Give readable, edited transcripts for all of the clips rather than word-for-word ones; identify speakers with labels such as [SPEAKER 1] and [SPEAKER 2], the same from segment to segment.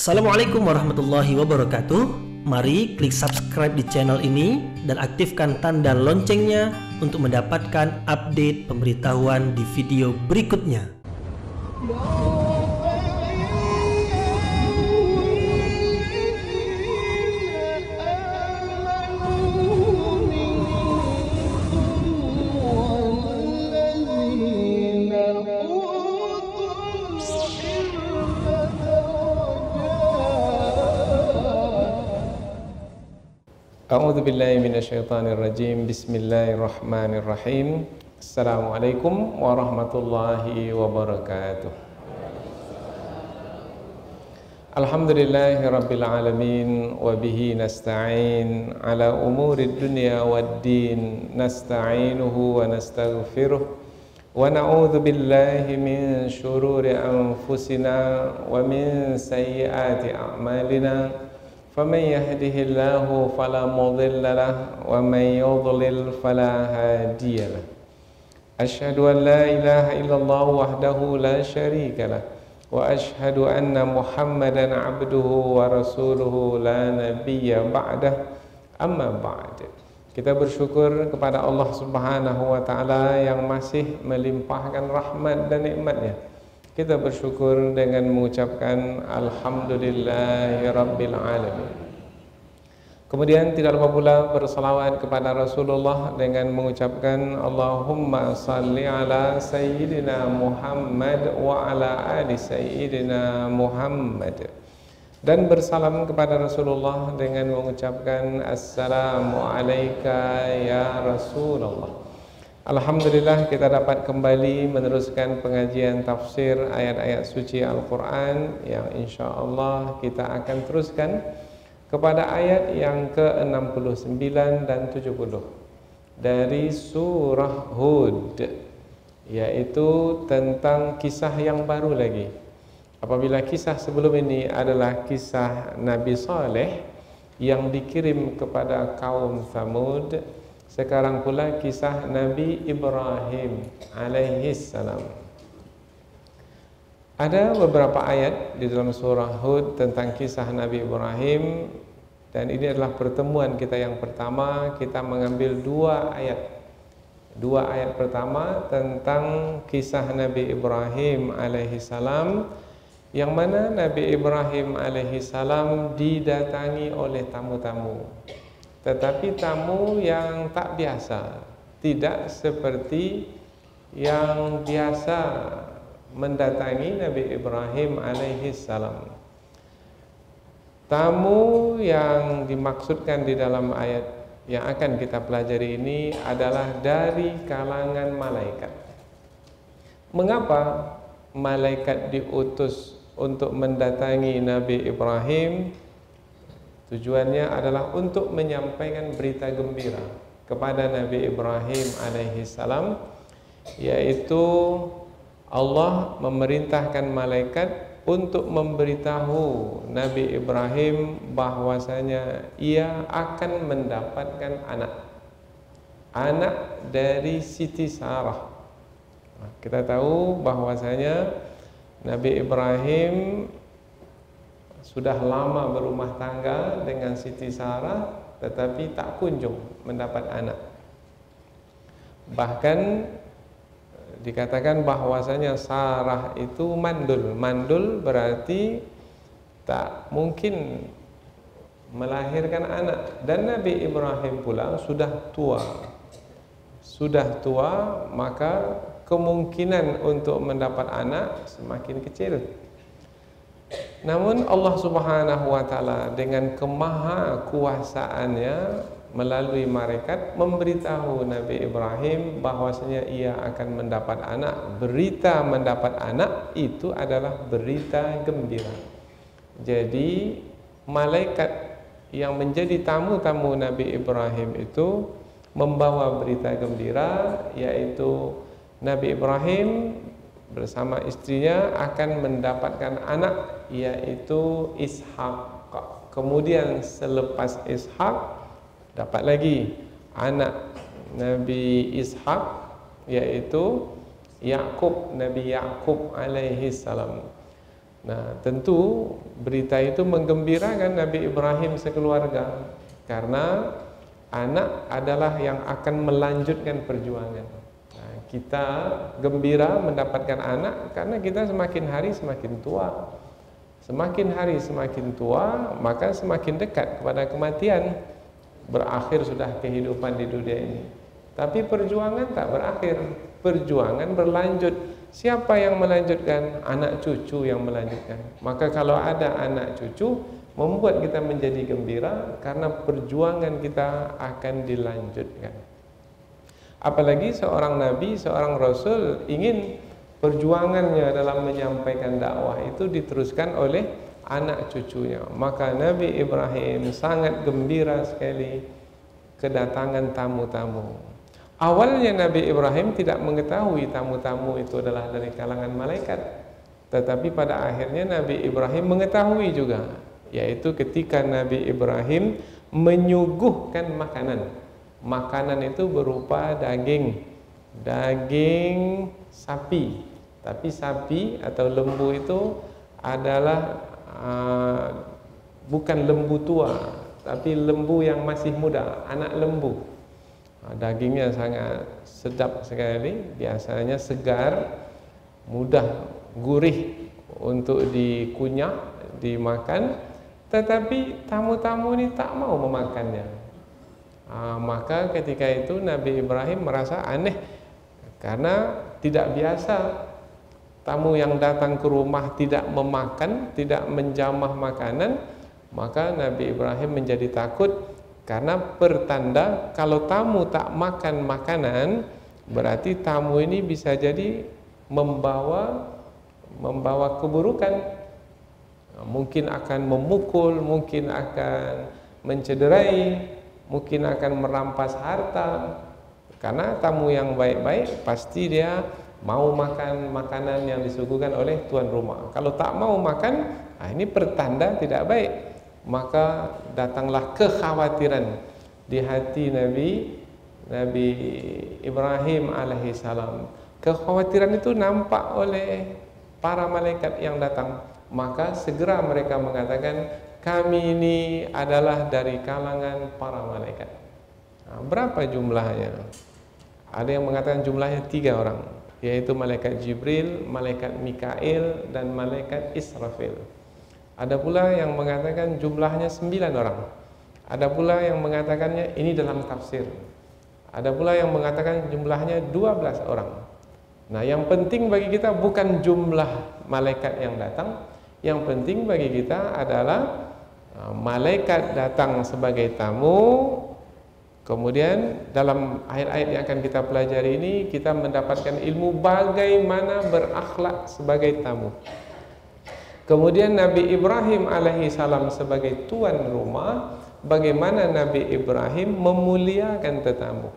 [SPEAKER 1] Assalamualaikum warahmatullahi wabarakatuh. Mari klik subscribe di channel ini dan aktifkan tanda loncengnya untuk mendapatkan update pemberitahuan di video berikutnya.
[SPEAKER 2] A'udzu billahi minasyaitonir rajim. Bismillahirrahmanirrahim. Assalamualaikum warahmatullahi wabarakatuh. Alhamdulillahi rabbil alamin wa bihi nasta'in ala umurid dunya waddin. Nasta'inuhu wa nastaghfiruh wa na'udzu billahi min syururi anfusina wa min sayyiati a'malina. فمن يهده الله فلا مضل له ومن يضلل فلا هادي له أشهد أن لا إله إلا الله وحده لا شريك له وأشهد أن محمدا عبده ورسوله لا نبي بعده أما بعد. Kita bersyukur kepada Allah Subhanahu wa taala yang masih melimpahkan rahmat dan nikmat-Nya. Kita bersyukur dengan mengucapkan Alhamdulillahirabbil alamin. Kemudian tidak lupa pula bersalawat kepada Rasulullah dengan mengucapkan Allahumma salli ala Sayyidina Muhammad wa ala ali Sayyidina Muhammad. Dan bersalam kepada Rasulullah dengan mengucapkan Assalamu alayka ya Rasulullah. Alhamdulillah kita dapat kembali meneruskan pengajian tafsir ayat-ayat suci Al-Quran yang insyaAllah kita akan teruskan kepada ayat yang ke-69 dan 70 dari surah Hud, yaitu tentang kisah yang baru lagi. Apabila kisah sebelum ini adalah kisah Nabi Saleh yang dikirim kepada kaum Thamud, sekarang pula kisah Nabi Ibrahim alaihissalam. Ada beberapa ayat di dalam surah Hud tentang kisah Nabi Ibrahim, dan ini adalah pertemuan kita yang pertama. Kita mengambil dua ayat pertama tentang kisah Nabi Ibrahim alaihissalam, yang mana Nabi Ibrahim alaihissalam didatangi oleh tamu-tamu, tetapi tamu yang tak biasa, tidak seperti yang biasa mendatangi Nabi Ibrahim alaihissalam. Tamu yang dimaksudkan di dalam ayat yang akan kita pelajari ini adalah dari kalangan malaikat. Mengapa malaikat diutus untuk mendatangi Nabi Ibrahim? Tujuannya adalah untuk menyampaikan berita gembira kepada Nabi Ibrahim alaihissalam, yaitu Allah memerintahkan malaikat untuk memberitahu Nabi Ibrahim bahwasanya ia akan mendapatkan anak dari Siti Sarah. Kita tahu bahwasanya Nabi Ibrahim sudah lama berumah tangga dengan Siti Sarah, tetapi tak kunjung mendapat anak. Bahkan dikatakan bahwasanya Sarah itu mandul. Mandul berarti tak mungkin melahirkan anak. Dan Nabi Ibrahim pula sudah tua. Maka kemungkinan untuk mendapat anak semakin kecil. Namun Allah Subhanahu wa taala dengan kemahakuasaannya melalui malaikat memberitahu Nabi Ibrahim bahwasanya ia akan mendapat anak. Berita mendapat anak itu adalah berita gembira. Jadi malaikat yang menjadi tamu-tamu Nabi Ibrahim itu membawa berita gembira, yaitu Nabi Ibrahim bersama istrinya akan mendapatkan anak, yaitu Ishak. Kemudian selepas Ishak dapat lagi anak Nabi Ishak, yaitu Yakub, Nabi Yakub alaihissalam. Nah, tentu berita itu menggembirakan Nabi Ibrahim sekeluarga, karena anak adalah yang akan melanjutkan perjuangan. Nah, kita gembira mendapatkan anak karena kita semakin hari semakin tua. Semakin hari semakin tua, maka semakin dekat kepada kematian. Berakhir sudah kehidupan di dunia ini. Tapi perjuangan tak berakhir, perjuangan berlanjut. Siapa yang melanjutkan? Anak cucu yang melanjutkan. Maka kalau ada anak cucu, membuat kita menjadi gembira karena perjuangan kita akan dilanjutkan. Apalagi seorang nabi, seorang rasul ingin perjuangannya dalam menyampaikan dakwah itu diteruskan oleh anak cucunya. Maka Nabi Ibrahim sangat gembira sekali kedatangan tamu-tamu. Awalnya Nabi Ibrahim tidak mengetahui tamu-tamu itu adalah dari kalangan malaikat. Tetapi pada akhirnya Nabi Ibrahim mengetahui juga, yaitu ketika Nabi Ibrahim menyuguhkan makanan. Makanan itu berupa daging sapi. Tapi sapi atau lembu itu adalah bukan lembu tua, tapi lembu yang masih muda, anak lembu. Dagingnya sangat sedap sekali, biasanya segar, mudah, gurih untuk dikunyah, dimakan. Tetapi tamu-tamu ini tak mau memakannya. Maka ketika itu Nabi Ibrahim merasa aneh, karena tidak biasa tamu yang datang ke rumah tidak memakan, tidak menjamah makanan. Maka Nabi Ibrahim menjadi takut, karena pertanda kalau tamu tak makan makanan, berarti tamu ini bisa jadi membawa keburukan. Mungkin akan memukul, mungkin akan mencederai, mungkin akan merampas harta. Karena tamu yang baik-baik pasti dia mau makan makanan yang disuguhkan oleh tuan rumah. Kalau tak mau makan, ini pertanda tidak baik. Maka datanglah kekhawatiran di hati Nabi Ibrahim alaihissalam. Kekhawatiran itu nampak oleh para malaikat yang datang. Maka segera mereka mengatakan, kami ini adalah dari kalangan para malaikat. Berapa jumlahnya? Ada yang mengatakan jumlahnya 3 orang, yaitu malaikat Jibril, malaikat Mikail, dan malaikat Israfil. Ada pula yang mengatakan jumlahnya 9 orang. Ada pula yang mengatakannya ini dalam tafsir. Ada pula yang mengatakan jumlahnya 12 orang. Nah, yang penting bagi kita bukan jumlah malaikat yang datang. Yang penting bagi kita adalah malaikat datang sebagai tamu. Kemudian dalam ayat-ayat yang akan kita pelajari ini, kita mendapatkan ilmu bagaimana berakhlak sebagai tamu. Kemudian Nabi Ibrahim alaihissalam sebagai tuan rumah, bagaimana Nabi Ibrahim memuliakan tetamu.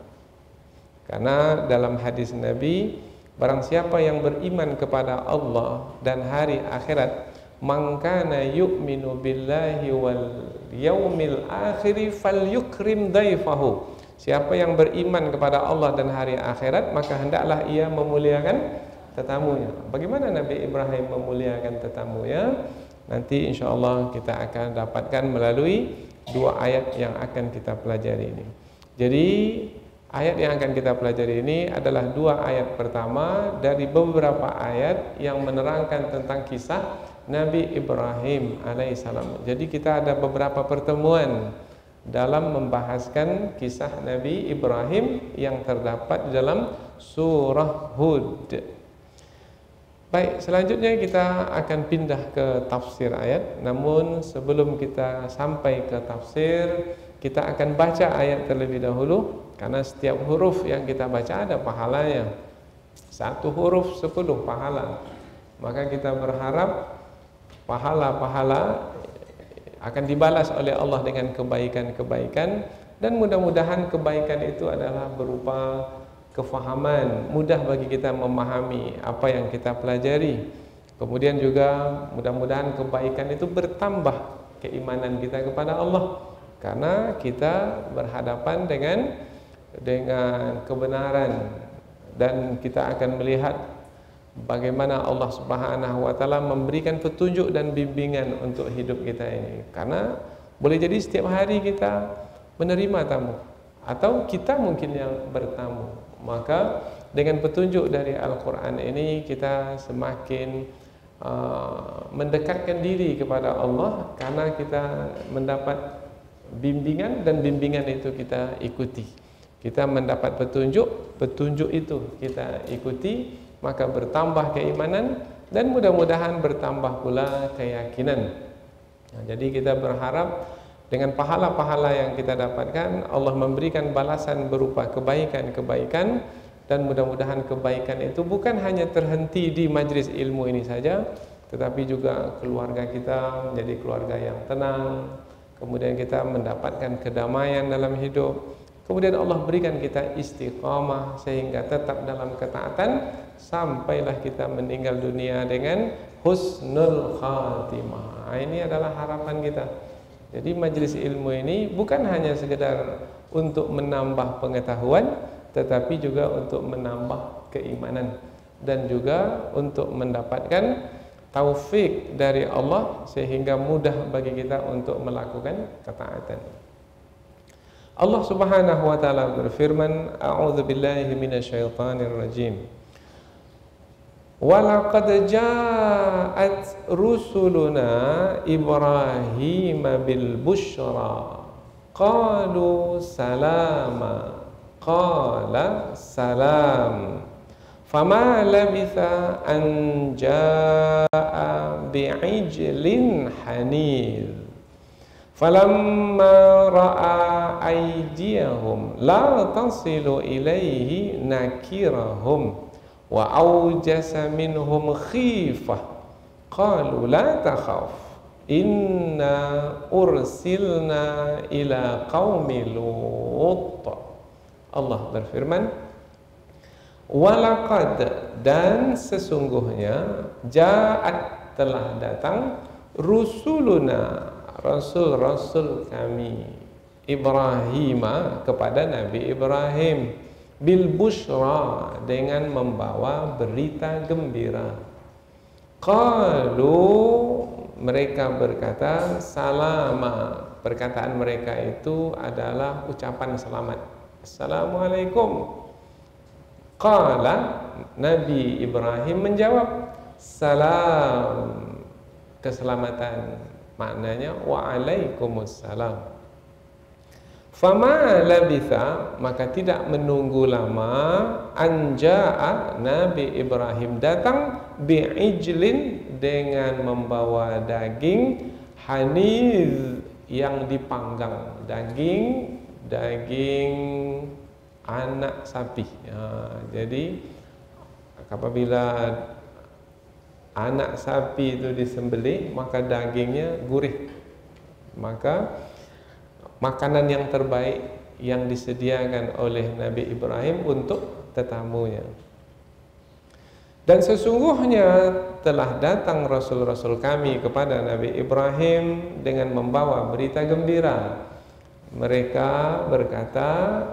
[SPEAKER 2] Karena dalam hadis Nabi, barang siapa yang beriman kepada Allah dan hari akhirat, man kana yu'minu billahi wal yaumil akhir falyukrim daifahu. Siapa yang beriman kepada Allah dan hari akhirat, maka hendaklah ia memuliakan tetamunya. Bagaimana Nabi Ibrahim memuliakan tetamunya? Nanti insyaallah kita akan dapatkan melalui 2 ayat yang akan kita pelajari ini. Jadi ayat yang akan kita pelajari ini adalah 2 ayat pertama dari beberapa ayat yang menerangkan tentang kisah Nabi Ibrahim alaihissalam. Jadi kita ada beberapa pertemuan dalam membahaskan kisah Nabi Ibrahim yang terdapat dalam surah Hud. Baik, selanjutnya kita akan pindah ke tafsir ayat. Namun sebelum kita sampai ke tafsir, kita akan baca ayat terlebih dahulu, karena setiap huruf yang kita baca ada pahalanya. 1 huruf 10 pahala. Maka kita berharap pahala-pahala akan dibalas oleh Allah dengan kebaikan-kebaikan, dan mudah-mudahan kebaikan itu adalah berupa kefahaman, mudah bagi kita memahami apa yang kita pelajari. Kemudian juga mudah-mudahan kebaikan itu bertambah keimanan kita kepada Allah, karena kita berhadapan dengan kebenaran, dan kita akan melihat bagaimana Allah Subhanahu wa taala memberikan petunjuk dan bimbingan untuk hidup kita ini. Karena boleh jadi setiap hari kita menerima tamu atau kita mungkin yang bertamu. Maka dengan petunjuk dari Al-Qur'an ini kita semakin mendekatkan diri kepada Allah karena kita mendapat bimbingan dan bimbingan itu kita ikuti. Kita mendapat petunjuk, petunjuk itu kita ikuti, maka bertambah keimanan dan mudah-mudahan bertambah pula keyakinan. Nah, jadi kita berharap dengan pahala-pahala yang kita dapatkan, Allah memberikan balasan berupa kebaikan-kebaikan, dan mudah-mudahan kebaikan itu bukan hanya terhenti di majlis ilmu ini saja, tetapi juga keluarga kita menjadi keluarga yang tenang, kemudian kita mendapatkan kedamaian dalam hidup, kemudian Allah berikan kita istiqamah sehingga tetap dalam ketaatan sampailah kita meninggal dunia dengan husnul khatimah. Ini adalah harapan kita. Jadi majlis ilmu ini bukan hanya sekedar untuk menambah pengetahuan, tetapi juga untuk menambah keimanan dan juga untuk mendapatkan taufik dari Allah sehingga mudah bagi kita untuk melakukan ketaatan. Allah Subhanahu wa taala berfirman, a'udzu billahi minasyaitonir rajim. Walaqad ja'at rusuluna Ibrahim bil busyra qalu salama qala salam fama labitha an jaa bi'ijlin hanir falamma ra'a aydiyahum la tasilu ilayhi nakirahum wa awjasa minhum khifah qalu la takhaf inna ursilna ila qaumi Lut. Allah berfirman, walaqad, dan sesungguhnya, ja'at, telah datang, rusuluna, rasul-rasul kami, Ibrahim, kepada Nabi Ibrahim, bil busyra, dengan membawa berita gembira. Qalu, mereka berkata salama, perkataan mereka itu adalah ucapan selamat. Assalamualaikum. Qala, Nabi Ibrahim menjawab, salam, keselamatan, maknanya waalaikumsalam. Fama labitha, maka tidak menunggu lama, anja'a, Nabi Ibrahim datang, bi'ijlin, dengan membawa daging, haniz, yang dipanggang, daging anak sapi. Jadi apabila anak sapi itu disembelih, maka dagingnya gurih. Maka makanan yang terbaik yang disediakan oleh Nabi Ibrahim untuk tetamunya. Dan sesungguhnya telah datang rasul-rasul kami kepada Nabi Ibrahim dengan membawa berita gembira. Mereka berkata,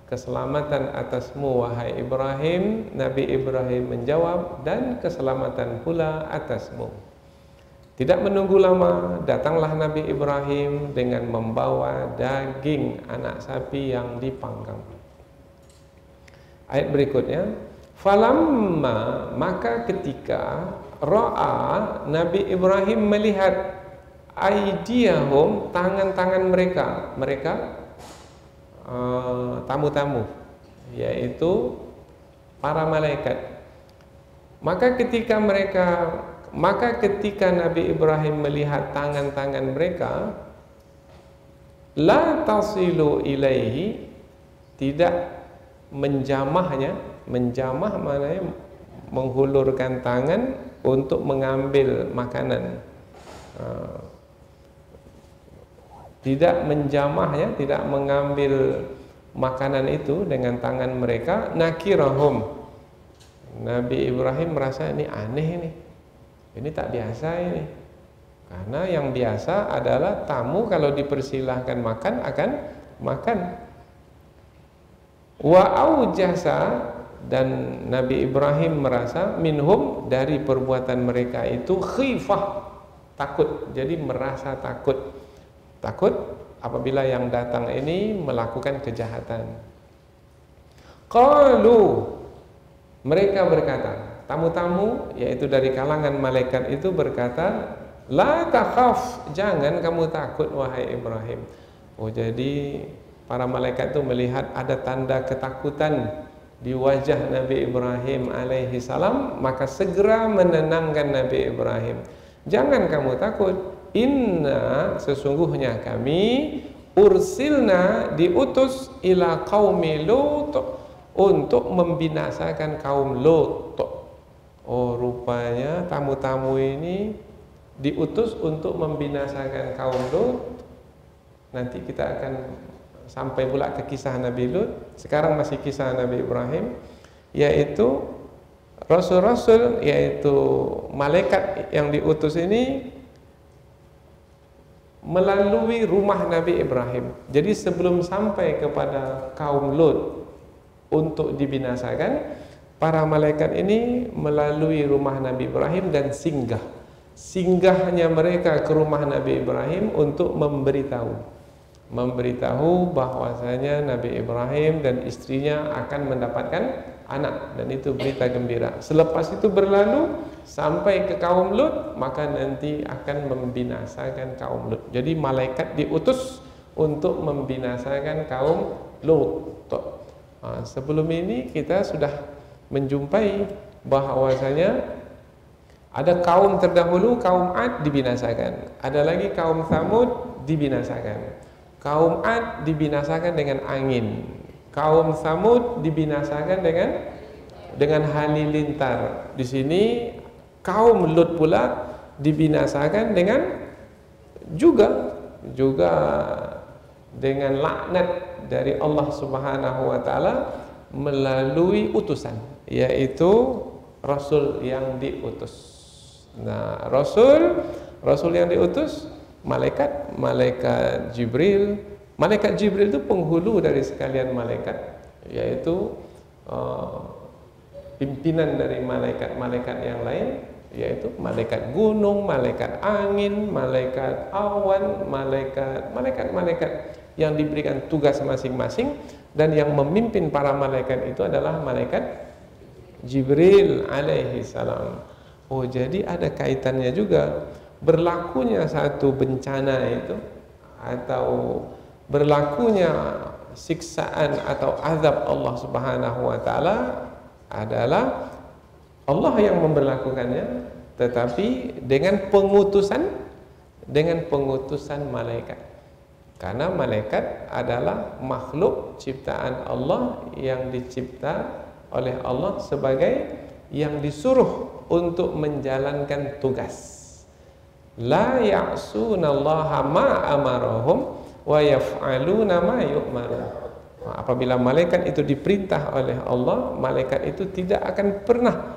[SPEAKER 2] keselamatan atasmu wahai Ibrahim. Nabi Ibrahim menjawab, dan keselamatan pula atasmu. Tidak menunggu lama, datanglah Nabi Ibrahim dengan membawa daging anak sapi yang dipanggang. Ayat berikutnya, falamma, maka ketika, ra'a, Nabi Ibrahim melihat, aydiyahum, tangan-tangan mereka tamu-tamu, yaitu para malaikat. Maka ketika Nabi Ibrahim melihat tangan-tangan mereka, la tasilu ilaihi, tidak menjamahnya. Menjamah maknanya menghulurkan tangan untuk mengambil makanan. Tidak menjamahnya, tidak mengambil makanan itu dengan tangan mereka. Nakirahum, Nabi Ibrahim merasa ini aneh ini tak biasa ini. Karena yang biasa adalah tamu kalau dipersilahkan makan akan makan. Wa aujasa, dan Nabi Ibrahim merasa minhum, dari perbuatan mereka itu, khifah, takut. Jadi merasa takut apabila yang datang ini melakukan kejahatan. Qalu, mereka berkata, tamu-tamu yaitu dari kalangan malaikat itu berkata, la takhaf, jangan kamu takut wahai Ibrahim. Oh, jadi para malaikat itu melihat ada tanda ketakutan di wajah Nabi Ibrahim alaihi salam, maka segera menenangkan Nabi Ibrahim. Jangan kamu takut, inna, sesungguhnya kami, ursilna, diutus, ila qaumi Lut, untuk membinasakan kaum Lut. Oh, rupanya tamu-tamu ini diutus untuk membinasakan kaum Lut. Nanti kita akan sampai pula ke kisah Nabi Lut. Sekarang masih kisah Nabi Ibrahim, yaitu rasul-rasul, yaitu malaikat yang diutus ini melalui rumah Nabi Ibrahim. Jadi sebelum sampai kepada kaum Lut untuk dibinasakan, para malaikat ini melalui rumah Nabi Ibrahim dan singgahnya mereka ke rumah Nabi Ibrahim untuk memberitahu bahwasanya Nabi Ibrahim dan istrinya akan mendapatkan anak, dan itu berita gembira. Selepas itu berlalu sampai ke kaum Lut, maka nanti akan membinasakan kaum Lut. Jadi malaikat diutus untuk membinasakan kaum Lut. Sebelum ini kita sudah menjumpai bahwasanya ada kaum terdahulu, kaum Ad dibinasakan, ada lagi kaum Tsamud dibinasakan. Kaum Ad dibinasakan dengan angin, kaum Tsamud dibinasakan dengan halilintar. Di sini kaum Lut pula dibinasakan dengan juga dengan laknat dari Allah Subhanahu wa taala melalui utusan, yaitu rasul yang diutus. Nah, rasul yang diutus, malaikat Jibril. Malaikat Jibril itu penghulu dari sekalian malaikat, yaitu pimpinan dari malaikat-malaikat yang lain, yaitu malaikat gunung, malaikat angin, malaikat awan, malaikat yang diberikan tugas masing-masing, dan yang memimpin para malaikat itu adalah malaikat Jibril alaihi salam. Oh, jadi ada kaitannya juga berlakunya satu bencana itu, atau berlakunya siksaan atau azab Allah Subhanahu wa taala adalah Allah yang memberlakukannya, tetapi dengan pengutusan malaikat. Karena malaikat adalah makhluk ciptaan Allah yang dicipta oleh Allah sebagai yang disuruh untuk menjalankan tugas. La ya'sunallaha ma amarahum wa yaf'aluna ma yu'marun. Apabila malaikat itu diperintah oleh Allah, malaikat itu tidak akan pernah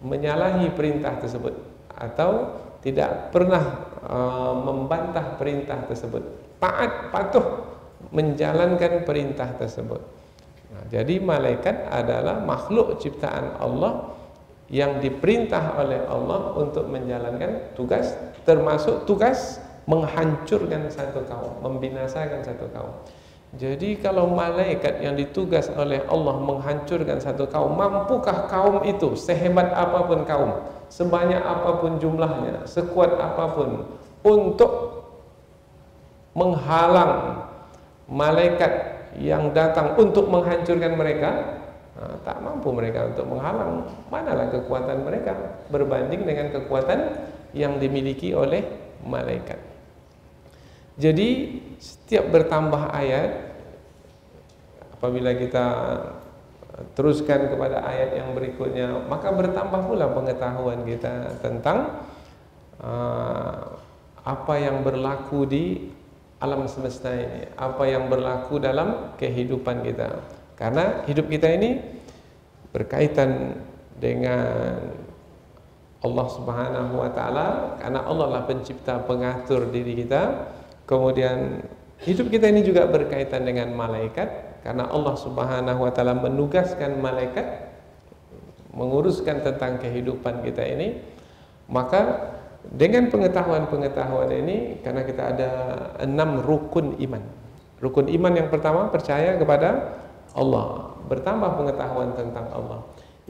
[SPEAKER 2] menyalahi perintah tersebut atau tidak pernah membantah perintah tersebut. Taat, patuh menjalankan perintah tersebut. Nah, jadi malaikat adalah makhluk ciptaan Allah yang diperintah oleh Allah untuk menjalankan tugas, termasuk tugas menghancurkan satu kaum, membinasakan satu kaum. Jadi kalau malaikat yang ditugas oleh Allah menghancurkan satu kaum, mampukah kaum itu, sehebat apapun kaum, sebanyak apapun jumlahnya, sekuat apapun, untuk menghalang malaikat yang datang untuk menghancurkan mereka? Nah, tak mampu mereka untuk menghalang. Manalah kekuatan mereka berbanding dengan kekuatan yang dimiliki oleh malaikat. Jadi setiap bertambah ayat, apabila kita teruskan kepada ayat yang berikutnya, maka bertambah pula pengetahuan kita tentang apa yang berlaku di alam semesta ini, apa yang berlaku dalam kehidupan kita. Karena hidup kita ini berkaitan dengan Allah Subhanahu wa taala, karena Allah lah pencipta, pengatur diri kita. Kemudian hidup kita ini juga berkaitan dengan malaikat, karena Allah Subhanahu wa taala menugaskan malaikat menguruskan tentang kehidupan kita ini. Maka dengan pengetahuan-pengetahuan ini, karena kita ada 6 rukun iman. Rukun iman yang pertama, percaya kepada Allah, bertambah pengetahuan tentang Allah.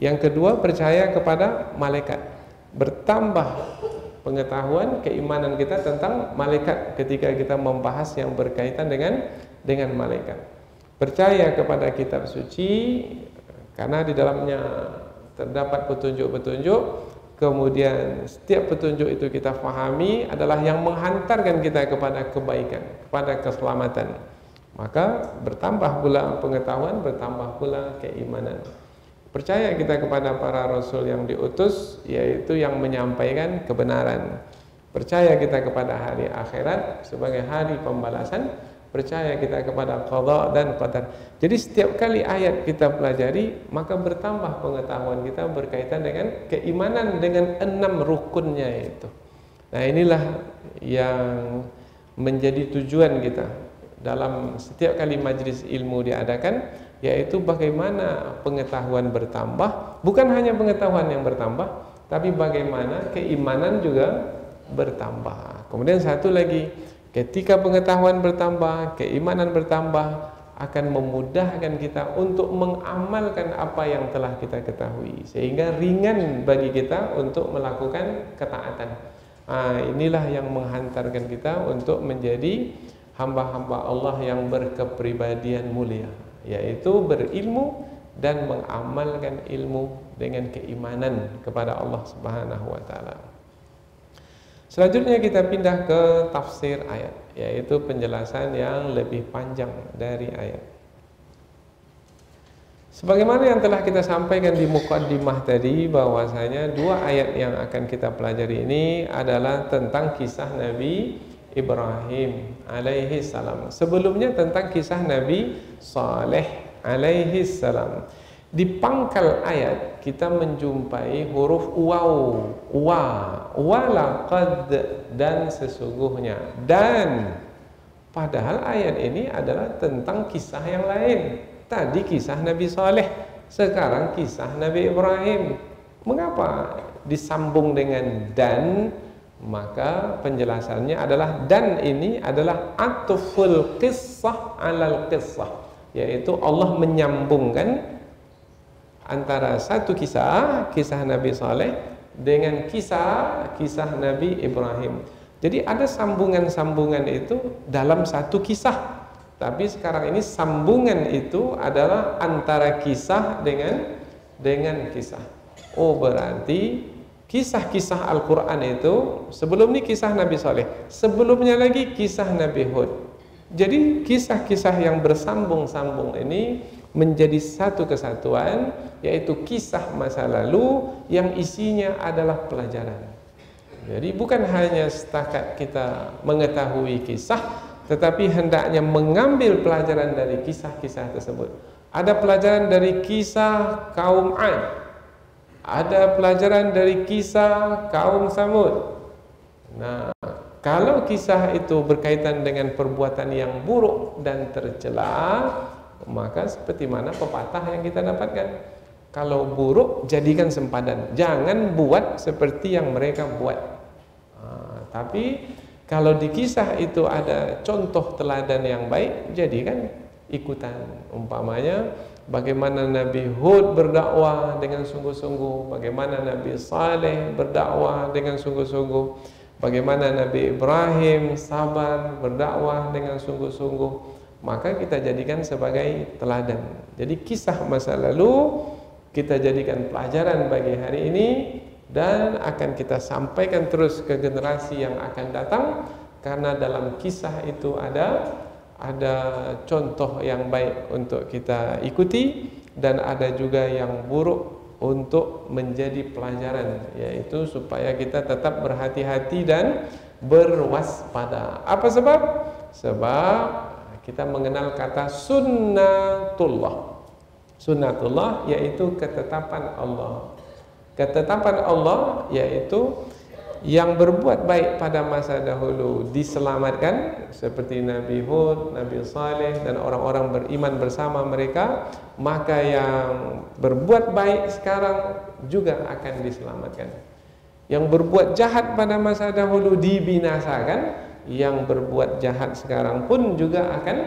[SPEAKER 2] Yang kedua, percaya kepada malaikat, bertambah pengetahuan keimanan kita tentang malaikat ketika kita membahas yang berkaitan dengan malaikat. Percaya kepada kitab suci karena di dalamnya terdapat petunjuk-petunjuk, kemudian setiap petunjuk itu kita fahami adalah yang menghantarkan kita kepada kebaikan, kepada keselamatan. Maka bertambah pula pengetahuan, bertambah pula keimanan. Percaya kita kepada para rasul yang diutus, yaitu yang menyampaikan kebenaran. Percaya kita kepada hari akhirat sebagai hari pembalasan. Percaya kita kepada qada dan qadar. Jadi setiap kali ayat kita pelajari, maka bertambah pengetahuan kita berkaitan dengan keimanan dengan 6 rukunnya itu. Nah, inilah yang menjadi tujuan kita dalam setiap kali majlis ilmu diadakan, yaitu bagaimana pengetahuan bertambah. Bukan hanya pengetahuan yang bertambah, tapi bagaimana keimanan juga bertambah. Kemudian satu lagi, ketika pengetahuan bertambah, keimanan bertambah, akan memudahkan kita untuk mengamalkan apa yang telah kita ketahui, sehingga ringan bagi kita untuk melakukan ketaatan. Inilah yang menghantarkan kita untuk menjadi hamba-hamba Allah yang berkepribadian mulia, yaitu berilmu dan mengamalkan ilmu dengan keimanan kepada Allah Subhanahu wa taala. Selanjutnya kita pindah ke tafsir ayat, yaitu penjelasan yang lebih panjang dari ayat. Sebagaimana yang telah kita sampaikan di muqaddimah tadi, bahwasanya 2 ayat yang akan kita pelajari ini adalah tentang kisah Nabi Ibrahim alaihi salam. Sebelumnya tentang kisah Nabi Saleh alaihi salam. Di pangkal ayat kita menjumpai huruf waw, walaqad, dan sesungguhnya. Dan padahal ayat ini adalah tentang kisah yang lain. Tadi kisah Nabi Saleh, sekarang kisah Nabi Ibrahim. Mengapa disambung dengan dan? Maka penjelasannya adalah dan ini adalah atful qissah alal qissah, yaitu Allah menyambungkan antara satu kisah Nabi Saleh dengan kisah Nabi Ibrahim. Jadi ada sambungan-sambungan itu dalam satu kisah. Tapi sekarang ini sambungan itu adalah antara kisah dengan kisah. Oh, berarti kisah-kisah Al-Quran itu, sebelum ini kisah Nabi Saleh, sebelumnya lagi kisah Nabi Hud. Jadi kisah-kisah yang bersambung-sambung ini menjadi satu kesatuan, yaitu kisah masa lalu yang isinya adalah pelajaran. Jadi bukan hanya setakat kita mengetahui kisah, tetapi hendaknya mengambil pelajaran dari kisah-kisah tersebut. Ada pelajaran dari kisah kaum Ad, ada pelajaran dari kisah kaum Samud. Nah, kalau kisah itu berkaitan dengan perbuatan yang buruk dan tercela, maka seperti mana pepatah yang kita dapatkan, kalau buruk jadikan sempadan, jangan buat seperti yang mereka buat. Tapi kalau di kisah itu ada contoh teladan yang baik, jadikan ikutan. Umpamanya bagaimana Nabi Hud berdakwah dengan sungguh-sungguh, bagaimana Nabi Saleh berdakwah dengan sungguh-sungguh, bagaimana Nabi Ibrahim sabar berdakwah dengan sungguh-sungguh, maka kita jadikan sebagai teladan. Jadi kisah masa lalu kita jadikan pelajaran bagi hari ini, dan akan kita sampaikan terus ke generasi yang akan datang, karena dalam kisah itu ada contoh yang baik untuk kita ikuti, dan ada juga yang buruk untuk menjadi pelajaran, yaitu supaya kita tetap berhati-hati dan berwaspada. Apa sebab? Sebab kita mengenal kata sunnatullah. Sunnatullah yaitu ketetapan Allah. Ketetapan Allah yaitu yang berbuat baik pada masa dahulu diselamatkan seperti Nabi Hud, Nabi Saleh dan orang-orang beriman bersama mereka, maka yang berbuat baik sekarang juga akan diselamatkan. Yang berbuat jahat pada masa dahulu dibinasakan, yang berbuat jahat sekarang pun juga akan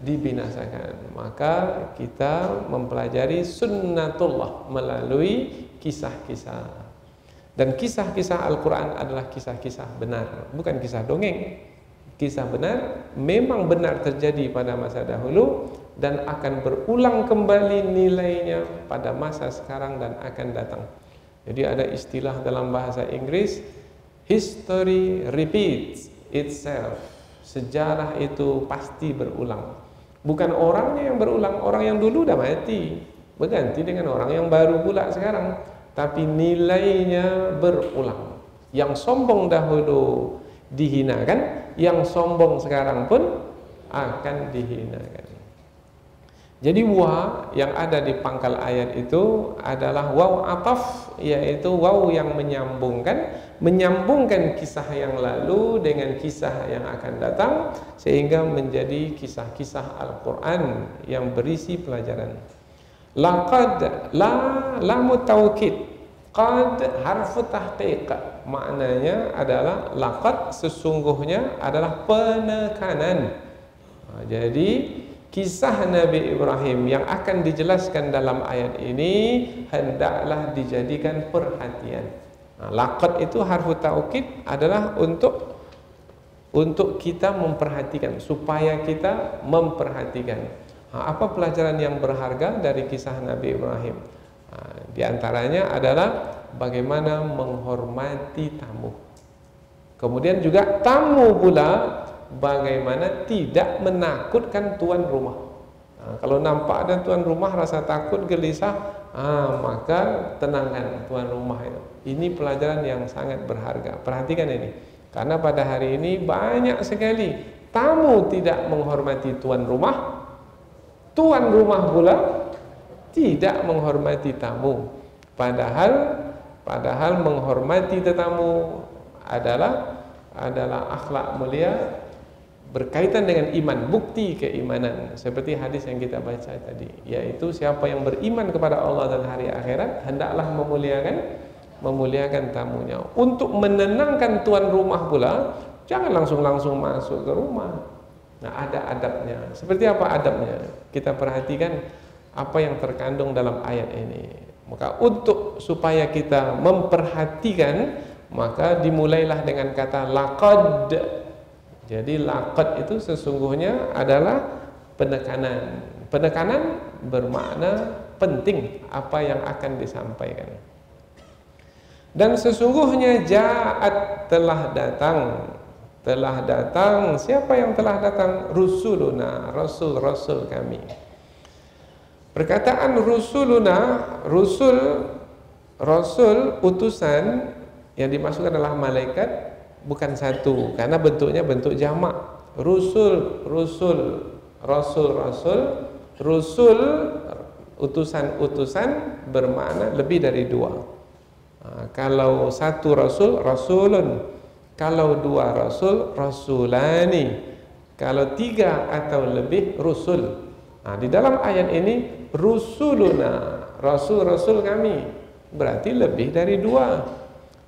[SPEAKER 2] dibinasakan. Maka kita mempelajari sunnatullah melalui kisah-kisah. Dan kisah-kisah Al-Quran adalah kisah-kisah benar, bukan kisah dongeng. Kisah benar memang benar terjadi pada masa dahulu dan akan berulang kembali nilainya pada masa sekarang dan akan datang. Jadi ada istilah dalam bahasa Inggris, history repeats itself. Sejarah itu pasti berulang. Bukan orangnya yang berulang, orang yang dulu udah mati, berganti dengan orang yang baru pula sekarang. Tapi nilainya berulang. Yang sombong dahulu dihinakan, yang sombong sekarang pun akan dihinakan. Jadi wa yang ada di pangkal ayat itu adalah waw ataf, yaitu waw yang menyambungkan kisah yang lalu dengan kisah yang akan datang, sehingga menjadi kisah-kisah Al-Quran yang berisi pelajaran. Laqad, lamu taukid, qad harfu tahqiq, maknanya adalah laqad, sesungguhnya adalah penekanan. Jadi kisah Nabi Ibrahim yang akan dijelaskan dalam ayat ini hendaklah dijadikan perhatian. Laqad itu harfu taukid adalah untuk kita memperhatikan, supaya kita memperhatikan. Apa pelajaran yang berharga dari kisah Nabi Ibrahim? Di antaranya adalah bagaimana menghormati tamu. Kemudian juga tamu pula bagaimana tidak menakutkan tuan rumah. Kalau nampak ada tuan rumah rasa takut, gelisah, maka tenangkan tuan rumah itu. Ini pelajaran yang sangat berharga. Perhatikan ini. Karena pada hari ini banyak sekali tamu tidak menghormati tuan rumah, tuan rumah pula tidak menghormati tamu. Padahal menghormati tetamu adalah akhlak mulia, berkaitan dengan iman, bukti keimanan. Seperti hadis yang kita baca tadi, yaitu siapa yang beriman kepada Allah dan hari akhirat hendaklah memuliakan tamunya. Untuk menenangkan tuan rumah pula, jangan langsung masuk ke rumah. Nah, ada adabnya. Seperti apa adabnya? Kita perhatikan apa yang terkandung dalam ayat ini. Maka supaya kita memperhatikan, maka dimulailah dengan kata laqad. Jadi laqad itu sesungguhnya adalah penekanan. Penekanan bermakna penting apa yang akan disampaikan. Dan sesungguhnya ja'at, telah datang. Siapa yang telah datang? Rusuluna, rasul-rasul kami. Perkataan rusuluna, rasul, utusan, yang dimaksud adalah malaikat, bukan satu, karena bentuknya bentuk jamak. Rusul, utusan bermakna lebih dari dua. Kalau satu rasul, rasulun. Kalau dua rasul, rasulani. Kalau tiga atau lebih, rusul. Di dalam ayat ini rusuluna, rasul-rasul kami, berarti lebih dari dua.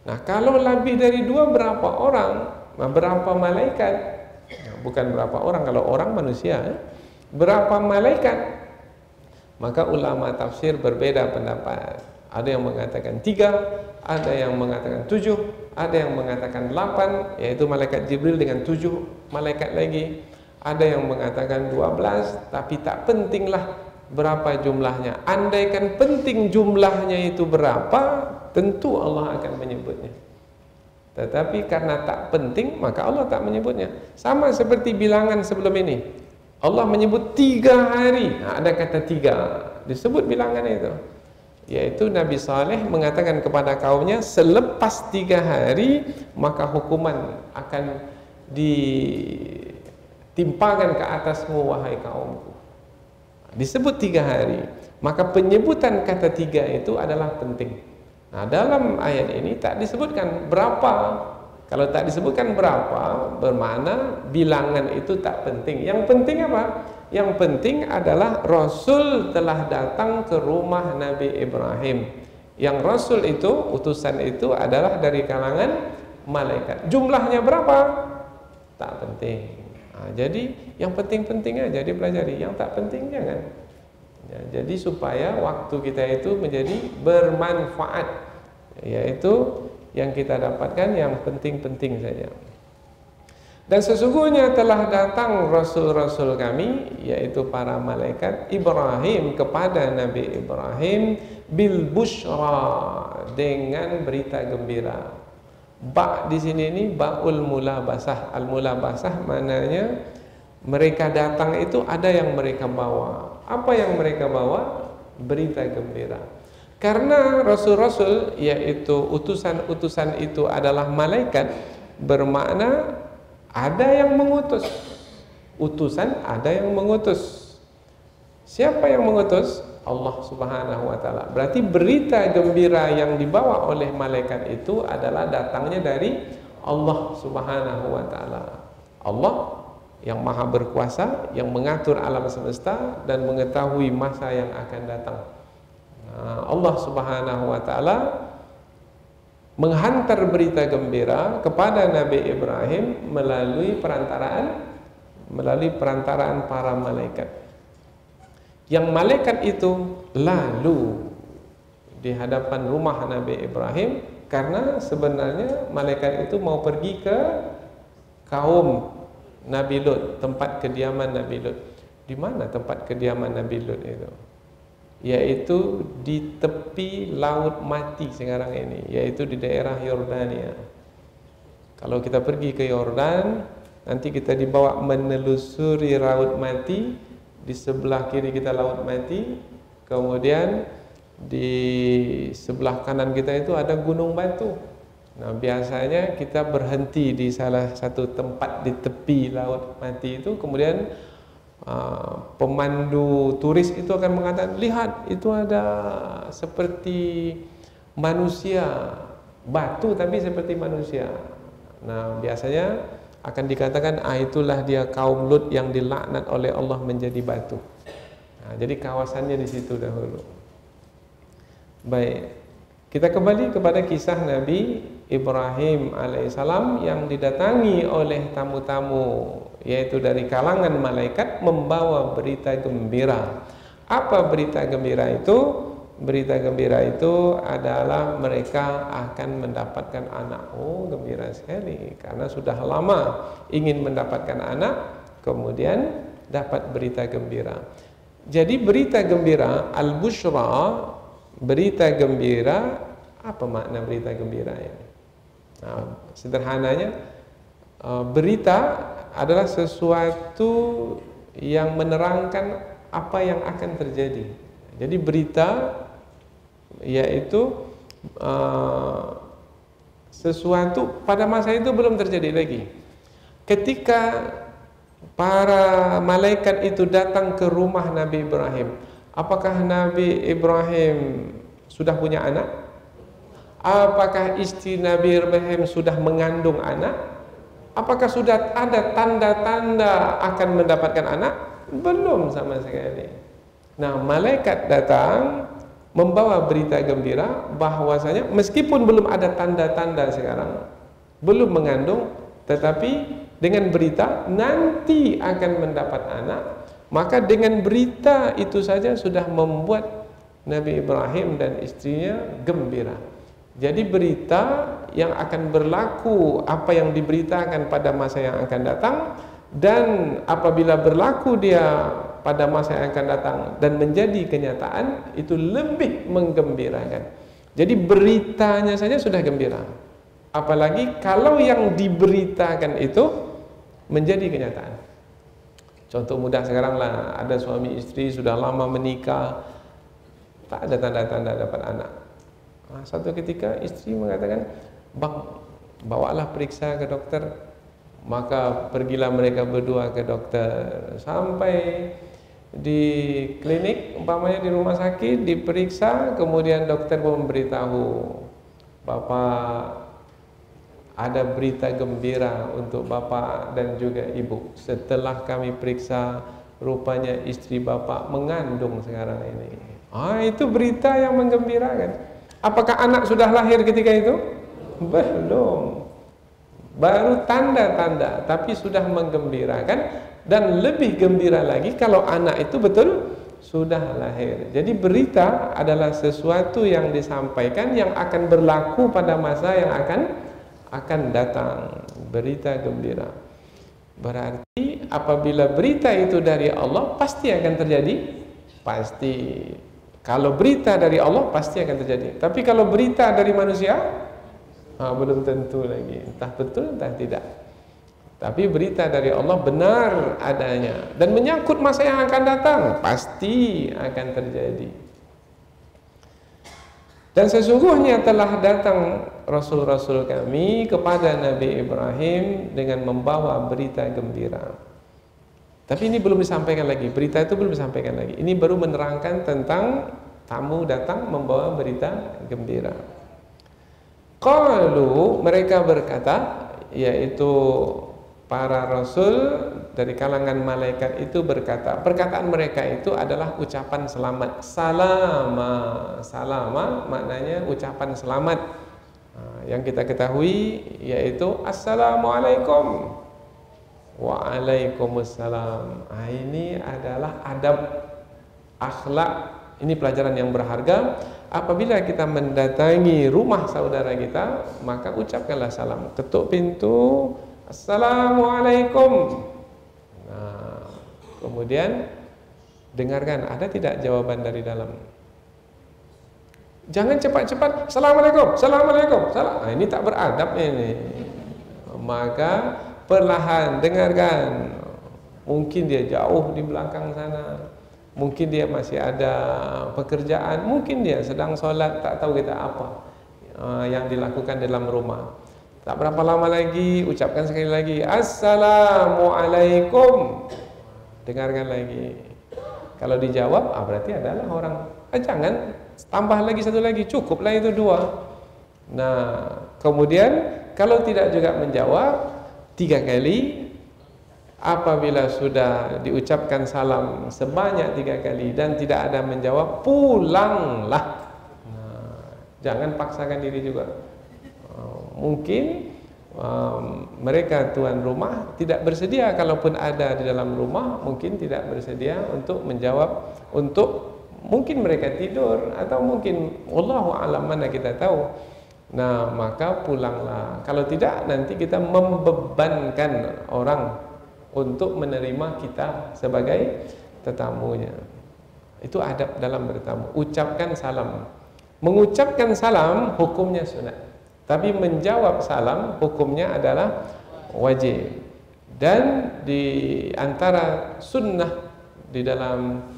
[SPEAKER 2] Nah, kalau lebih dari dua, berapa orang? Berapa malaikat? Bukan berapa orang, kalau orang manusia. Berapa malaikat? Maka ulama tafsir berbeda pendapat. Ada yang mengatakan 3, ada yang mengatakan 7, ada yang mengatakan 8, yaitu malaikat Jibril dengan 7 malaikat lagi. Ada yang mengatakan 12, tapi tak pentinglah berapa jumlahnya. Andaikan penting jumlahnya itu berapa, tentu Allah akan menyebutnya. Tetapi karena tak penting, maka Allah tak menyebutnya. Sama seperti bilangan sebelum ini. Allah menyebut 3 hari. Ada kata 3, disebut bilangan itu. Yaitu Nabi Saleh mengatakan kepada kaumnya, selepas 3 hari maka hukuman akan ditimpakan ke atasmu wahai kaumku. Disebut 3 hari. Maka penyebutan kata 3 itu adalah penting. Nah, dalam ayat ini tak disebutkan berapa. Kalau tak disebutkan berapa, bermakna bilangan itu tak penting. Yang penting apa? Yang penting adalah Rasul telah datang ke rumah Nabi Ibrahim. Yang Rasul itu, utusan itu adalah dari kalangan malaikat. Jumlahnya berapa? Tak penting. Nah, jadi yang penting-penting aja dipelajari, yang tak penting jangan. Ya, jadi supaya waktu kita itu menjadi bermanfaat, yaitu yang kita dapatkan yang penting-penting saja. Dan sesungguhnya telah datang Rasul-Rasul kami, yaitu para malaikat Ibrahim kepada Nabi Ibrahim bil busyra, dengan berita gembira. Ba di sini ini baul mulabasah. Al mulabasah maknanya mereka datang itu ada yang mereka bawa. Apa yang mereka bawa? Berita gembira. Karena rasul-rasul, yaitu utusan-utusan itu adalah malaikat, bermakna ada yang mengutus. Utusan ada yang mengutus. Siapa yang mengutus? Allah Subhanahu wa taala. Berarti berita gembira yang dibawa oleh malaikat itu adalah datangnya dari Allah Subhanahu wa taala. Allah yang maha berkuasa, yang mengatur alam semesta dan mengetahui masa yang akan datang. Allah Subhanahu wa taala menghantar berita gembira kepada Nabi Ibrahim melalui perantaraan para malaikat. Yang malaikat itu lalu di hadapan rumah Nabi Ibrahim, karena sebenarnya malaikat itu mau pergi ke kaum Nabi Lut, tempat kediaman Nabi Lut. Di mana tempat kediaman Nabi Lut itu? Yaitu di tepi Laut Mati sekarang ini, yaitu di daerah Yordania. Kalau kita pergi ke Yordan, nanti kita dibawa menelusuri Laut Mati, di sebelah kiri kita Laut Mati, kemudian di sebelah kanan kita itu ada Gunung Batu. Nah, biasanya kita berhenti di salah satu tempat di tepi Laut Mati itu, kemudian pemandu turis itu akan mengatakan, lihat itu ada seperti manusia, batu tapi seperti manusia. Nah, biasanya akan dikatakan, itulah dia kaum Lut yang dilaknat oleh Allah menjadi batu. Nah, jadi kawasannya di situ dahulu. Baik, kita kembali kepada kisah Nabi Ibrahim alaihissalam yang didatangi oleh tamu-tamu, yaitu dari kalangan malaikat, membawa berita gembira. Apa berita gembira itu? Berita gembira itu adalah mereka akan mendapatkan anak. Oh, gembira sekali, karena sudah lama ingin mendapatkan anak, kemudian dapat berita gembira. Jadi berita gembira, al-busyra, berita gembira, apa makna berita gembira ini? Nah, sederhananya, berita adalah sesuatu yang menerangkan apa yang akan terjadi. Jadi berita yaitu sesuatu pada masa itu belum terjadi lagi. Ketika para malaikat itu datang ke rumah Nabi Ibrahim, apakah Nabi Ibrahim sudah punya anak? Apakah istri Nabi Ibrahim sudah mengandung anak? Apakah sudah ada tanda-tanda akan mendapatkan anak? Belum sama sekali. Nah, malaikat datang membawa berita gembira bahwasanya meskipun belum ada tanda-tanda sekarang, belum mengandung, tetapi dengan berita nanti akan mendapat anak, maka dengan berita itu saja sudah membuat Nabi Ibrahim dan istrinya gembira. Jadi berita yang akan berlaku, apa yang diberitakan pada masa yang akan datang, dan apabila berlaku dia pada masa yang akan datang dan menjadi kenyataan, itu lebih menggembirakan. Jadi beritanya saja sudah gembira, apalagi kalau yang diberitakan itu menjadi kenyataan. Contoh mudah sekarang lah, ada suami istri sudah lama menikah, tak ada tanda-tanda dapat anak. Nah, satu ketika istri mengatakan, bang, bawalah periksa ke dokter. Maka pergilah mereka berdua ke dokter. Sampai di klinik, umpamanya di rumah sakit, diperiksa, kemudian dokter memberitahu, Bapak, ada berita gembira untuk Bapak dan juga Ibu. Setelah kami periksa, rupanya istri Bapak mengandung sekarang ini. Itu berita yang menggembirakan. Apakah anak sudah lahir ketika itu? Belum. Baru tanda-tanda, tapi sudah menggembirakan. Dan lebih gembira lagi kalau anak itu betul sudah lahir. Jadi berita adalah sesuatu yang disampaikan yang akan berlaku pada masa yang akan datang. Berita gembira. Berarti apabila berita itu dari Allah, pasti akan terjadi. Pasti. Kalau berita dari Allah, pasti akan terjadi. Tapi kalau berita dari manusia, belum tentu lagi. Entah betul, entah tidak. Tapi berita dari Allah benar adanya dan menyangkut masa yang akan datang, pasti akan terjadi. Dan sesungguhnya telah datang Rasul-Rasul kami kepada Nabi Ibrahim dengan membawa berita gembira. Tapi ini belum disampaikan lagi, berita itu belum disampaikan lagi. Ini baru menerangkan tentang tamu datang membawa berita gembira. Qalu, mereka berkata, yaitu para rasul dari kalangan malaikat itu berkata, perkataan mereka itu adalah ucapan selamat. Salama maknanya ucapan selamat. Yang kita ketahui yaitu Assalamualaikum. Waalaikumsalam. Ini adalah adab, akhlak. Ini pelajaran yang berharga. Apabila kita mendatangi rumah saudara kita, maka ucapkanlah salam. Ketuk pintu, Assalamualaikum. Nah, kemudian dengarkan ada tidak jawaban dari dalam. Jangan cepat-cepat Assalamualaikum, Assalamualaikum. Ini tak beradab ini. Maka perlahan dengarkan. Mungkin dia jauh di belakang sana. Mungkin dia masih ada pekerjaan. Mungkin dia sedang sholat, tak tahu kita apa yang dilakukan dalam rumah. Tak berapa lama lagi, ucapkan sekali lagi Assalamualaikum. Dengarkan lagi. Kalau dijawab, berarti adalah orang. Jangan, tambah lagi satu lagi, cukuplah itu 2. Nah, kemudian kalau tidak juga menjawab 3 kali. Apabila sudah diucapkan salam sebanyak 3 kali dan tidak ada menjawab, pulanglah. Nah, jangan paksakan diri juga. Mungkin mereka tuan rumah tidak bersedia, kalaupun ada di dalam rumah mungkin tidak bersedia untuk menjawab, mungkin mereka tidur atau mungkin wallahu a'lam, mana kita tahu. Nah, maka pulanglah. Kalau tidak, nanti kita membebankan orang untuk menerima kita sebagai tetamunya. Itu adab dalam bertamu. Ucapkan salam. Mengucapkan salam hukumnya sunat. Tapi menjawab salam hukumnya adalah wajib. Dan di antara sunnah di dalam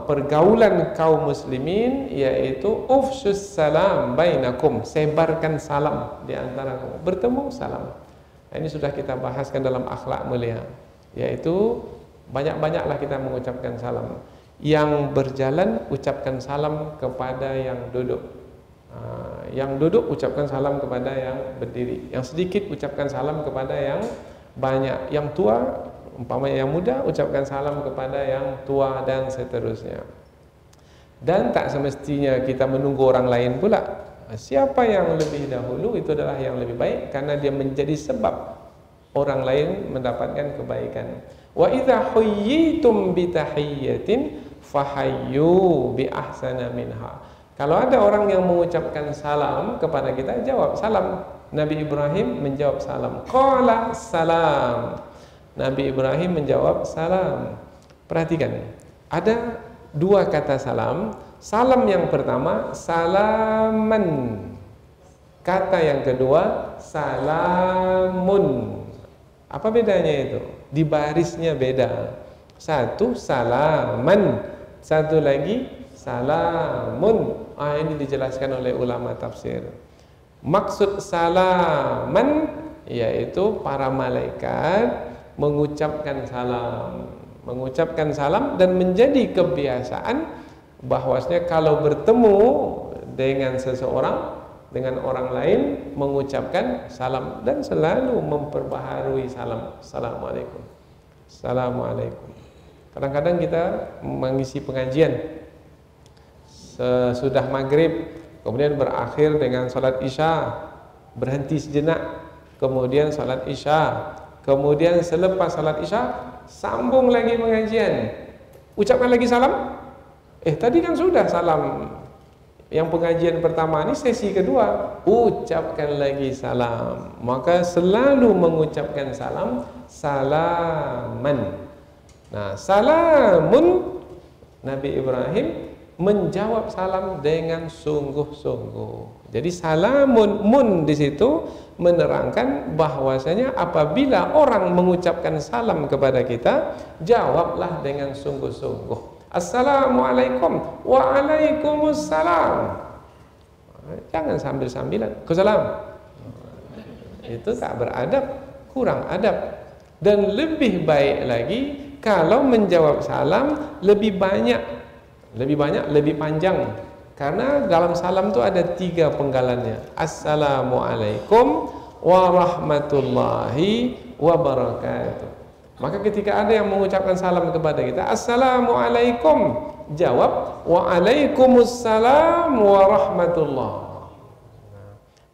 [SPEAKER 2] pergaulan kaum muslimin yaitu ufsus salam bainakum, sebarkan salam di antara kamu. Bertemu salam. Ini sudah kita bahaskan dalam akhlak mulia, yaitu banyak-banyaklah kita mengucapkan salam. Yang berjalan ucapkan salam kepada yang duduk. Yang duduk ucapkan salam kepada yang berdiri. Yang sedikit ucapkan salam kepada yang banyak. Yang tua, umpamanya yang muda, ucapkan salam kepada yang tua dan seterusnya. Dan tak semestinya kita menunggu orang lain pula. Siapa yang lebih dahulu itu adalah yang lebih baik, karena dia menjadi sebab orang lain mendapatkan kebaikan. Wa idza huyyitum bi tahiyyatin fahayyu bi ahsana minha. Kalau ada orang yang mengucapkan salam kepada kita, jawab salam. Nabi Ibrahim menjawab salam. Qala salam. Nabi Ibrahim menjawab salam. Perhatikan, ada 2 kata salam. Salam yang pertama salaman. Kata yang kedua salamun. Apa bedanya itu? Di barisnya beda. Satu salaman, satu lagi salamun. Ini dijelaskan oleh ulama tafsir. Maksud salaman yaitu para malaikat mengucapkan salam dan menjadi kebiasaan bahwasanya kalau bertemu dengan seseorang dengan orang lain mengucapkan salam dan selalu memperbaharui salam. Assalamualaikum. Assalamualaikum. Kadang-kadang kita mengisi pengajian sesudah maghrib, kemudian berakhir dengan salat isya, berhenti sejenak, kemudian salat isya, kemudian selepas salat isya sambung lagi pengajian, ucapkan lagi salam. Tadi kan sudah salam yang pengajian pertama, ini sesi kedua, ucapkan lagi salam. Maka selalu mengucapkan salam, salaman. Nah, salamun, Nabi Ibrahim menjawab salam dengan sungguh-sungguh. Jadi salamun, mun di situ menerangkan bahwasanya apabila orang mengucapkan salam kepada kita, jawablah dengan sungguh-sungguh. Assalamualaikum. Waalaikumsalam. Jangan sambil-sambilan. Kusalam. Itu tak beradab, kurang adab. Dan lebih baik lagi kalau menjawab salam lebih banyak, lebih panjang. Karena dalam salam itu ada 3 penggalannya. Assalamualaikum warahmatullahi wabarakatuh. Maka ketika ada yang mengucapkan salam kepada kita, Assalamualaikum, jawab Waalaikumsalam warahmatullah.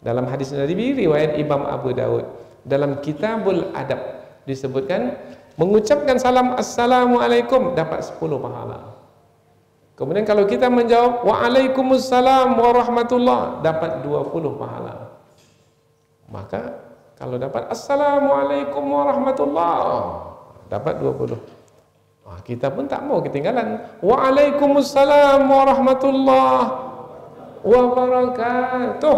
[SPEAKER 2] Dalam hadis Nabi riwayat Imam Abu Daud, dalam Kitabul Adab disebutkan mengucapkan salam Assalamualaikum dapat 10 pahala. Kemudian kalau kita menjawab Waalaikumsalam warahmatullah dapat 20 pahala. Maka kalau dapat Assalamualaikum warahmatullah dapat 20. Kita pun tak mau ketinggalan. Waalaikumsalam warahmatullahi wabarakatuh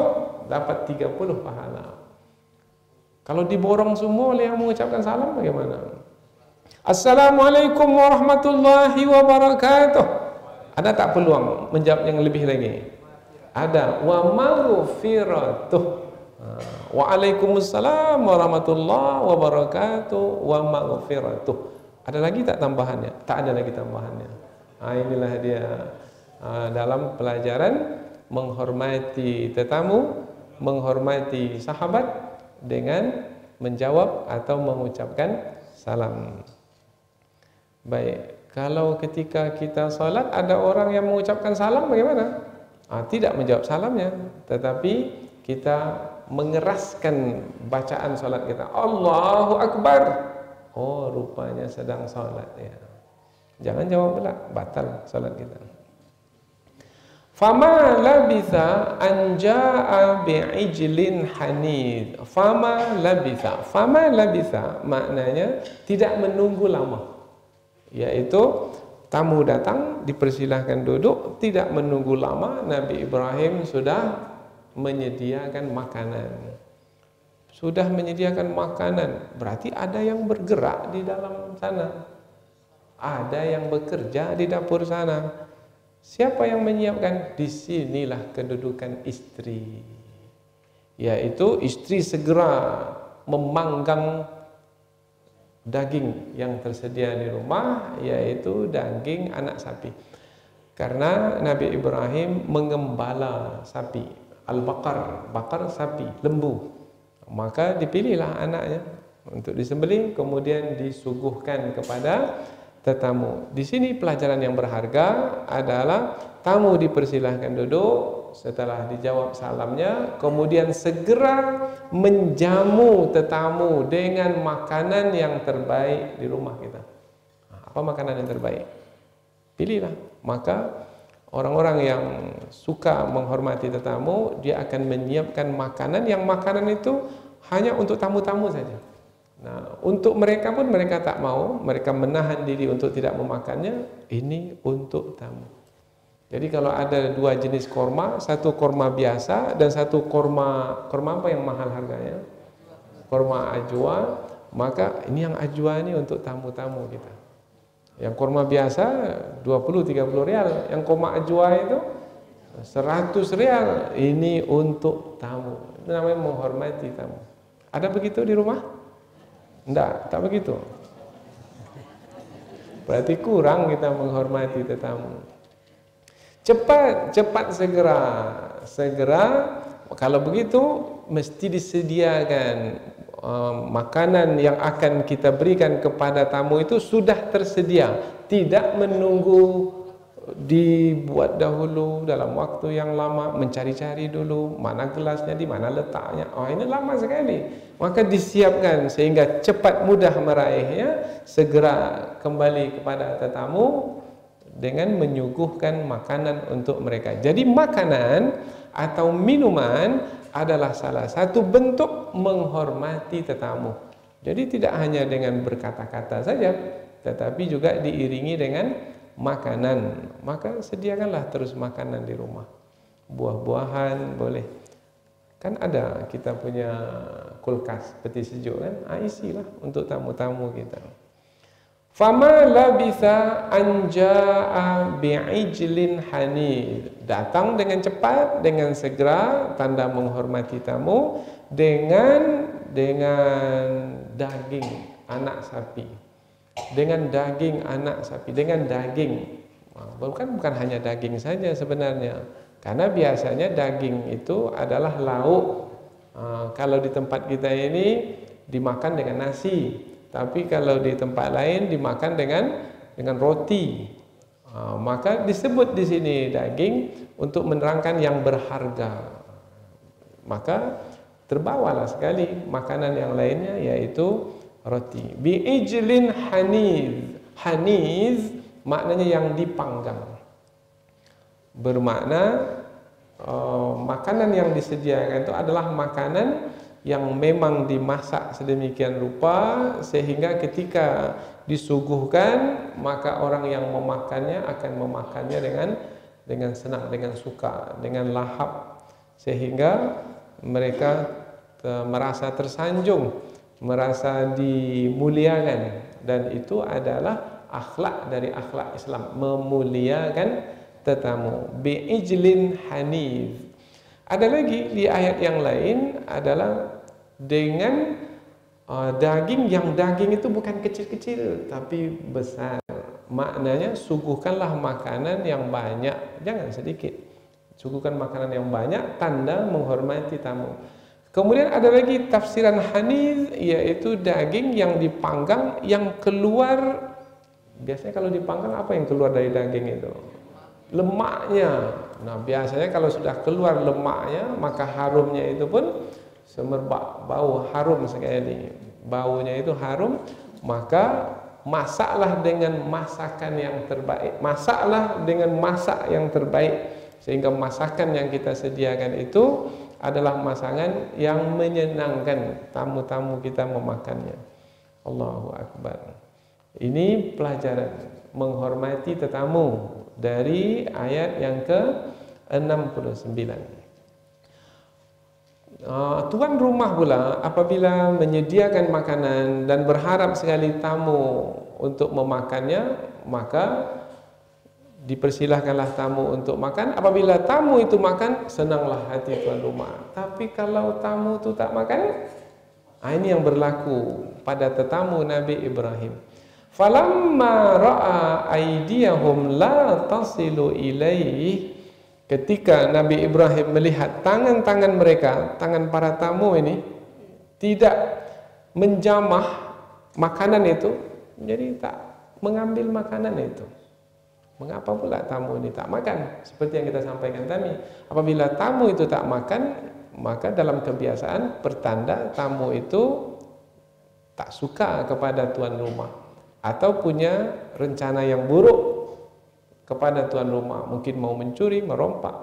[SPEAKER 2] dapat 30 pahala. Kalau diborong semua oleh yang mengucapkan salam bagaimana? Assalamualaikum warahmatullahi wabarakatuh. Ada tak peluang menjawab yang lebih lagi? Ada. Wa maghfiratuh. Waalaikumsalam warahmatullahi wabarakatuh wa maghfiratuh. Ada lagi tak tambahannya? Tak ada lagi tambahannya. Inilah dia dalam pelajaran menghormati tetamu, menghormati sahabat dengan menjawab atau mengucapkan salam. Baik, kalau ketika kita salat ada orang yang mengucapkan salam bagaimana? Tidak menjawab salamnya, tetapi kita mengeraskan bacaan salat kita. Allahu Akbar. Oh, rupanya sedang salat ya. Jangan jawab pula, batal salat kita. Fama labitha an jaa bi'ijlin hanid. Fama labitha maknanya tidak menunggu lama. Yaitu tamu datang dipersilahkan duduk, tidak menunggu lama, Nabi Ibrahim sudah menyediakan makanan. Sudah menyediakan makanan, berarti ada yang bergerak di dalam sana. Ada yang bekerja di dapur sana. Siapa yang menyiapkan? Disinilah kedudukan istri. Yaitu istri segera memanggang daging yang tersedia di rumah, yaitu daging anak sapi. Karena Nabi Ibrahim mengembala sapi, al-baqar, bakar sapi, lembu. Maka dipilihlah anaknya untuk disembelih, kemudian disuguhkan kepada tetamu. Di sini pelajaran yang berharga adalah tamu dipersilahkan duduk, setelah dijawab salamnya, kemudian segera menjamu tetamu dengan makanan yang terbaik di rumah kita. Apa makanan yang terbaik? Pilihlah. Maka orang-orang yang suka menghormati tetamu, dia akan menyiapkan makanan yang makanan itu hanya untuk tamu-tamu saja. Nah, untuk mereka pun mereka tak mau, mereka menahan diri untuk tidak memakannya. Ini untuk tamu. Jadi kalau ada 2 jenis korma, satu korma biasa dan satu korma apa yang mahal harganya? Korma ajwa. Maka ini yang ajwa ini untuk tamu-tamu kita. Yang korma biasa 20-30 rial, yang korma ajwa itu 100 rial. Ini untuk tamu. Itu namanya menghormati tamu. Ada begitu di rumah? Enggak, tak begitu. Berarti kurang kita menghormati tetamu. Cepat segera kalau begitu mesti disediakan makanan yang akan kita berikan kepada tamu itu sudah tersedia, tidak menunggu dibuat dahulu dalam waktu yang lama, mencari-cari dulu mana gelasnya, di mana letaknya. Oh, ini lama sekali. Maka disiapkan sehingga cepat mudah meraihnya, segera kembali kepada tetamu dengan menyuguhkan makanan untuk mereka. Jadi makanan atau minuman adalah salah satu bentuk menghormati tetamu. Jadi tidak hanya dengan berkata-kata saja, tetapi juga diiringi dengan makanan. Maka sediakanlah terus makanan di rumah. Buah-buahan boleh. Kan ada kita punya kulkas peti sejuk kan, isilah untuk tamu-tamu kita. Fama labitha anja'a bi'ijlin hanid. Datang dengan cepat, dengan segera, tanda menghormati tamu, dengan daging anak sapi. Dengan daging anak sapi, dengan daging. Bukan hanya daging saja sebenarnya. Karena biasanya daging itu adalah lauk. Kalau di tempat kita ini dimakan dengan nasi. Tapi kalau di tempat lain dimakan dengan roti. Maka disebut di sini daging untuk menerangkan yang berharga. Maka terbawalah sekali makanan yang lainnya, yaitu roti. Bi'ijlin haniz. Haniz maknanya yang dipanggang. Bermakna makanan yang disediakan itu adalah makanan yang memang dimasak sedemikian rupa sehingga ketika disuguhkan maka orang yang memakannya akan memakannya dengan senang, dengan suka, dengan lahap, sehingga mereka merasa tersanjung, merasa dimuliakan, dan itu adalah akhlak dari akhlak Islam, memuliakan tetamu. Bi'ijlin hanif. Ada lagi di ayat yang lain adalah dengan daging, yang daging itu bukan kecil-kecil tapi besar. Maknanya suguhkanlah makanan yang banyak, jangan sedikit. Suguhkan makanan yang banyak, tanda menghormati tamu. Kemudian ada lagi tafsiran haniz, yaitu daging yang dipanggang, yang keluar. Biasanya kalau dipanggang apa yang keluar dari daging itu? Lemaknya. Nah, biasanya kalau sudah keluar lemaknya, maka harumnya itu pun semerbak, bau harum sekali. Baunya itu harum, maka masaklah dengan masakan yang terbaik. Masaklah dengan masak yang terbaik, sehingga masakan yang kita sediakan itu adalah masakan yang menyenangkan tamu-tamu kita memakannya. Allahu Akbar. Ini pelajaran menghormati tetamu dari ayat yang ke-69. Tuan rumah pula apabila menyediakan makanan dan berharap sekali tamu untuk memakannya, maka dipersilahkanlah tamu untuk makan. Apabila tamu itu makan, senanglah hati tuan rumah. Tapi kalau tamu itu tak makan, ini yang berlaku pada tetamu Nabi Ibrahim. Falamma ra'a aydiyahum la tasilu ilaih. Ketika Nabi Ibrahim melihat tangan-tangan mereka, tangan para tamu ini tidak menjamah makanan itu, jadi tak mengambil makanan itu. Mengapa pula tamu ini tak makan? Seperti yang kita sampaikan tadi, apabila tamu itu tak makan, maka dalam kebiasaan pertanda tamu itu tak suka kepada tuan rumah, atau punya rencana yang buruk kepada tuan rumah, mungkin mau mencuri, merompak,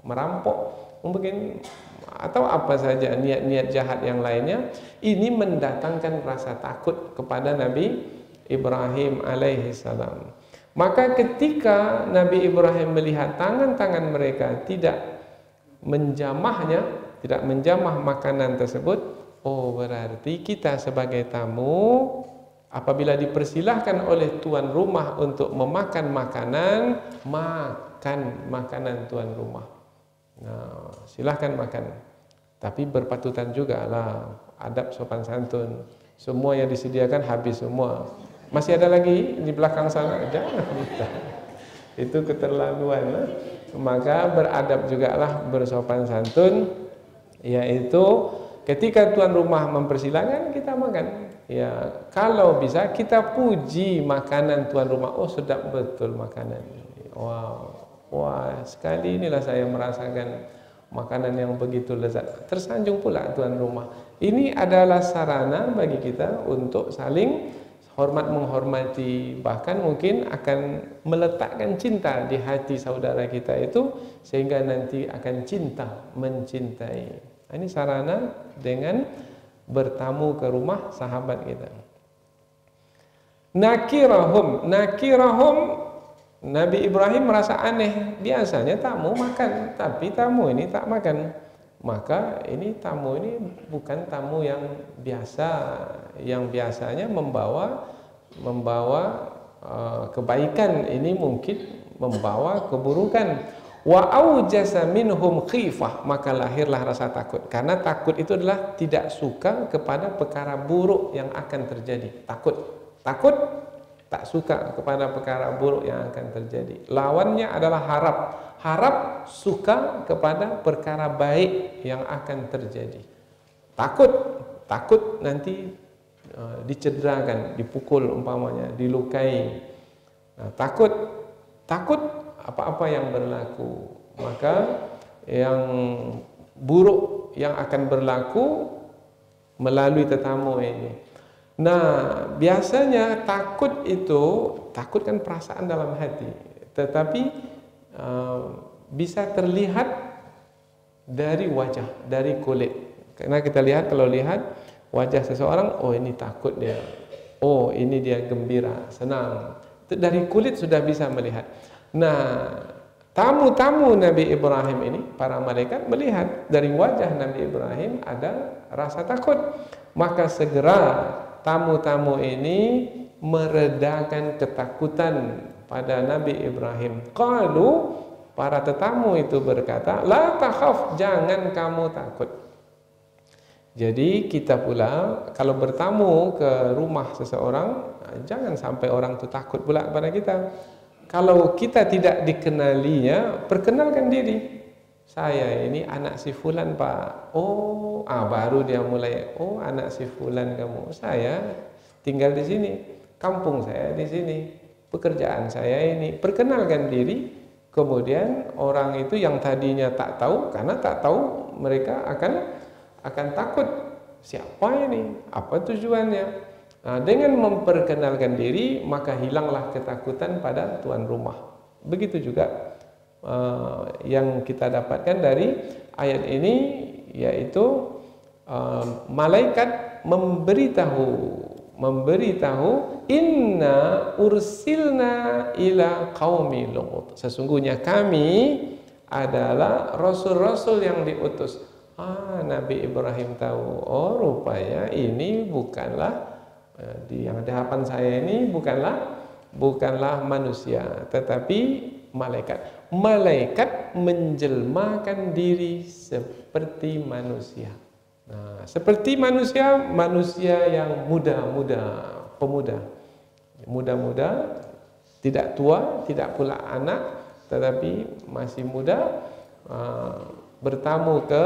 [SPEAKER 2] merampok, mungkin, atau apa saja niat-niat jahat yang lainnya. Ini mendatangkan rasa takut kepada Nabi Ibrahim alaihi salam. Maka ketika Nabi Ibrahim melihat tangan-tangan mereka tidak menjamahnya, tidak menjamah makanan tersebut, oh berarti kita sebagai tamu apabila dipersilahkan oleh tuan rumah untuk memakan makanan, makan makanan tuan rumah. Nah, silahkan makan. Tapi berpatutan juga lah, adab sopan santun. Semua yang disediakan habis semua. Masih ada lagi di belakang sana? Jangan. Itu keterlaluan. Maka beradab juga lah, bersopan santun. yaitu ketika tuan rumah mempersilahkan kita makan. Ya, kalau bisa kita puji makanan tuan rumah. Oh, sedap betul makanan ini. Wow, wah sekali inilah saya merasakan makanan yang begitu lezat. Tersanjung pula tuan rumah. Ini adalah sarana bagi kita untuk saling hormat menghormati, bahkan mungkin akan meletakkan cinta di hati saudara kita itu, sehingga nanti akan cinta mencintai. Ini sarana dengan bertamu ke rumah sahabat kita. Nakirahum, Nabi Ibrahim merasa aneh. Biasanya tamu makan, tapi tamu ini tak makan. Maka ini tamu ini bukan tamu yang biasa, yang biasanya membawa kebaikan, ini mungkin membawa keburukan. Wa aujasa minhum khifah, maka lahirlah rasa takut. Karena takut itu adalah tidak suka kepada perkara buruk yang akan terjadi. Takut, tak suka kepada perkara buruk yang akan terjadi. Lawannya adalah harap suka kepada perkara baik yang akan terjadi. Takut nanti dicederakan, dipukul umpamanya, dilukai. Nah, takut apa-apa yang berlaku, maka yang buruk yang akan berlaku melalui tetamu ini. Nah, biasanya takut kan perasaan dalam hati, tetapi bisa terlihat dari wajah, dari kulit. Karena kita lihat, kalau lihat wajah seseorang, oh ini takut dia, oh ini dia gembira, senang. Itu dari kulit sudah bisa melihat. Nah, tamu-tamu Nabi Ibrahim ini, para malaikat melihat dari wajah Nabi Ibrahim ada rasa takut. Maka segera tamu-tamu ini meredakan ketakutan pada Nabi Ibrahim. Qalu, para tetamu itu berkata, la takhaf, jangan kamu takut. Jadi kita pula kalau bertamu ke rumah seseorang, jangan sampai orang itu takut pula kepada kita. Kalau kita tidak dikenalinya, perkenalkan diri. Saya ini anak si fulan, Pak. Oh, baru dia mulai. Oh, anak si fulan kamu. Saya tinggal di sini. Kampung saya di sini. Pekerjaan saya ini. Perkenalkan diri. Kemudian orang itu yang tadinya tak tahu, karena tak tahu, mereka akan takut. Siapa ini? Apa tujuannya? Nah, dengan memperkenalkan diri, maka hilanglah ketakutan pada tuan rumah. Begitu juga yang kita dapatkan dari ayat ini, yaitu malaikat memberitahu inna ursilna ila qaumi Lut. Sesungguhnya kami adalah rasul-rasul yang diutus. Nabi Ibrahim tahu, oh rupanya ini bukanlah yang di hadapan saya ini bukanlah manusia, tetapi malaikat. Malaikat menjelmakan diri seperti manusia. Nah, seperti manusia yang pemuda, tidak tua, tidak pula anak, tetapi masih muda, bertamu ke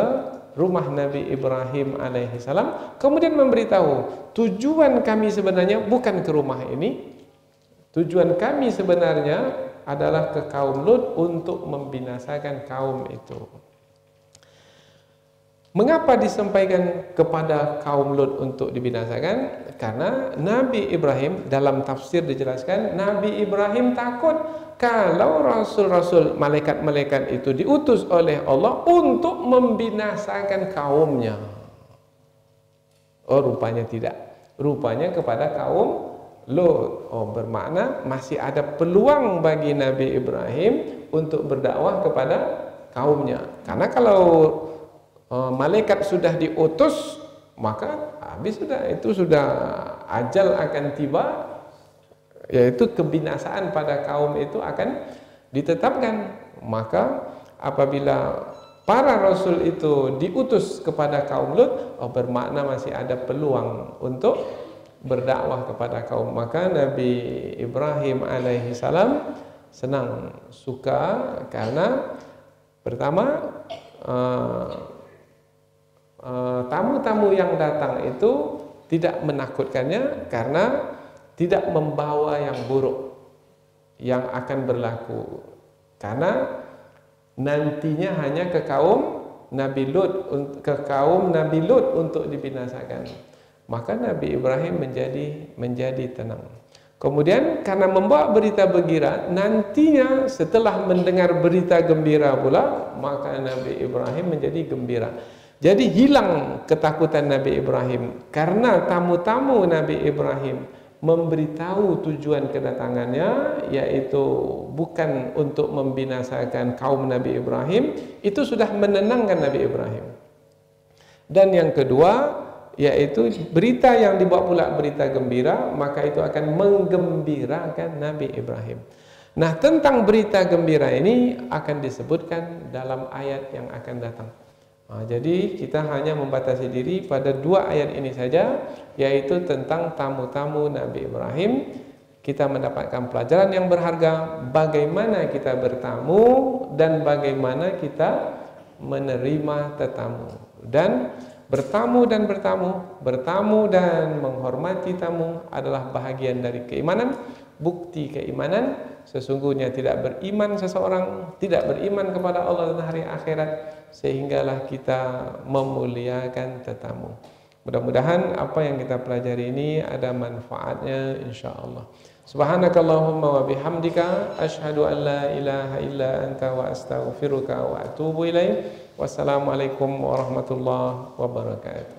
[SPEAKER 2] rumah Nabi Ibrahim alaihissalam, kemudian memberitahu, tujuan kami sebenarnya bukan ke rumah ini, tujuan kami sebenarnya adalah ke kaum Lut untuk membinasakan kaum itu. Mengapa disampaikan kepada kaum Lut untuk dibinasakan? Karena Nabi Ibrahim, dalam tafsir dijelaskan, Nabi Ibrahim takut kalau rasul-rasul, malaikat-malaikat itu diutus oleh Allah untuk membinasakan kaumnya. Oh, rupanya tidak. Rupanya kepada kaum Lut. Oh, bermakna masih ada peluang bagi Nabi Ibrahim untuk berdakwah kepada kaumnya. Karena kalau malaikat sudah diutus, maka habis sudah, itu sudah ajal akan tiba, yaitu kebinasaan pada kaum itu akan ditetapkan. Maka apabila para rasul itu diutus kepada kaum Lut, bermakna masih ada peluang untuk berdakwah kepada kaum. Maka Nabi Ibrahim alaihissalam senang, suka, karena pertama tamu-tamu yang datang itu tidak menakutkannya karena tidak membawa yang buruk yang akan berlaku, karena nantinya hanya ke kaum Nabi Lut untuk dibinasakan. Maka Nabi Ibrahim menjadi tenang. Kemudian karena membawa berita gembira, nantinya setelah mendengar berita gembira pula, maka Nabi Ibrahim menjadi gembira. Jadi hilang ketakutan Nabi Ibrahim karena tamu-tamu Nabi Ibrahim memberitahu tujuan kedatangannya, yaitu bukan untuk membinasakan kaum Nabi Ibrahim. Itu sudah menenangkan Nabi Ibrahim. Dan yang kedua, yaitu berita yang dibawa pula berita gembira, maka itu akan menggembirakan Nabi Ibrahim. Nah, tentang berita gembira ini akan disebutkan dalam ayat yang akan datang. Jadi kita hanya membatasi diri pada 2 ayat ini saja, yaitu tentang tamu-tamu Nabi Ibrahim. Kita mendapatkan pelajaran yang berharga, bagaimana kita bertamu dan bagaimana kita menerima tetamu. Dan bertamu dan menghormati tamu adalah bahagian dari keimanan. Bukti keimanan, sesungguhnya tidak beriman seseorang, tidak beriman kepada Allah dan hari akhirat, sehinggalah kita memuliakan tetamu. Mudah-mudahan apa yang kita pelajari ini ada manfaatnya insyaallah. Subhanakallahumma wa bihamdika asyhadu an la ilaha illa anta wa astaghfiruka wa atubu ilaik. Wassalamualaikum warahmatullahi wabarakatuh.